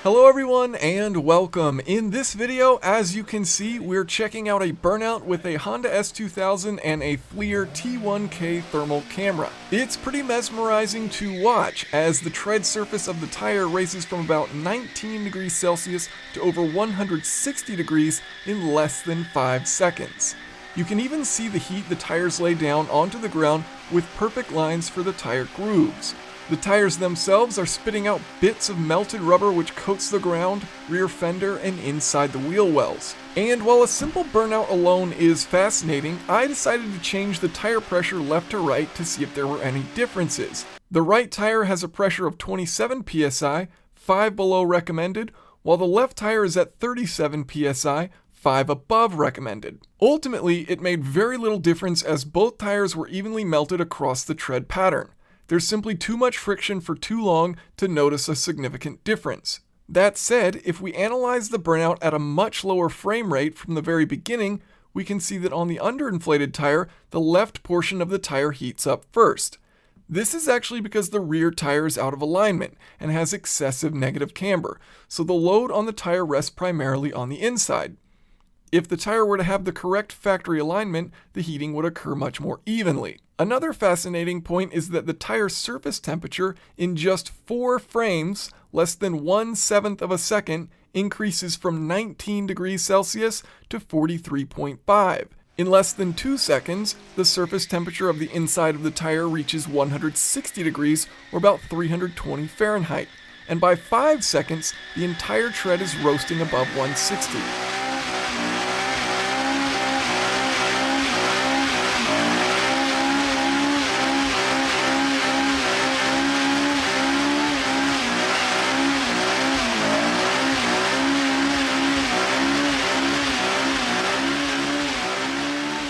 Hello everyone and welcome. In this video, as you can see, we're checking out a burnout with a Honda S2000 and a FLIR T1K thermal camera. It's pretty mesmerizing to watch as the tread surface of the tire races from about 19 degrees Celsius to over 160 degrees in less than 5 seconds. You can even see the heat the tires lay down onto the ground with perfect lines for the tire grooves. The tires themselves are spitting out bits of melted rubber which coats the ground, rear fender, and inside the wheel wells. And while a simple burnout alone is fascinating, I decided to change the tire pressure left to right to see if there were any differences. The right tire has a pressure of 27 psi, 5 below recommended, while the left tire is at 37 psi, 5 above recommended. Ultimately, it made very little difference as both tires were evenly melted across the tread pattern. There's simply too much friction for too long to notice a significant difference. That said, if we analyze the burnout at a much lower frame rate from the very beginning, we can see that on the underinflated tire, the left portion of the tire heats up first. This is actually because the rear tire is out of alignment and has excessive negative camber, so the load on the tire rests primarily on the inside. If the tire were to have the correct factory alignment, the heating would occur much more evenly. Another fascinating point is that the tire surface temperature in just 4 frames, less than 1/7 of a second, increases from 19 degrees Celsius to 43.5. In less than 2 seconds, the surface temperature of the inside of the tire reaches 160 degrees or about 320 Fahrenheit. And by 5 seconds, the entire tread is roasting above 160.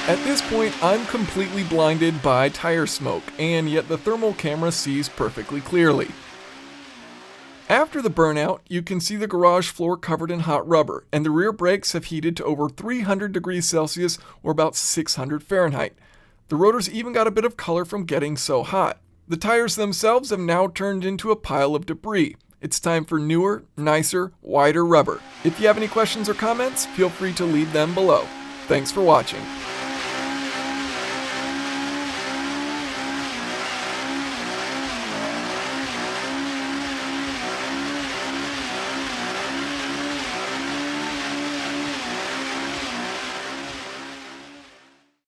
At this point, I'm completely blinded by tire smoke, and yet the thermal camera sees perfectly clearly. After the burnout, you can see the garage floor covered in hot rubber, and the rear brakes have heated to over 300 degrees Celsius or about 600 Fahrenheit. The rotors even got a bit of color from getting so hot. The tires themselves have now turned into a pile of debris. It's time for newer, nicer, wider rubber. If you have any questions or comments, feel free to leave them below. Thanks for watching.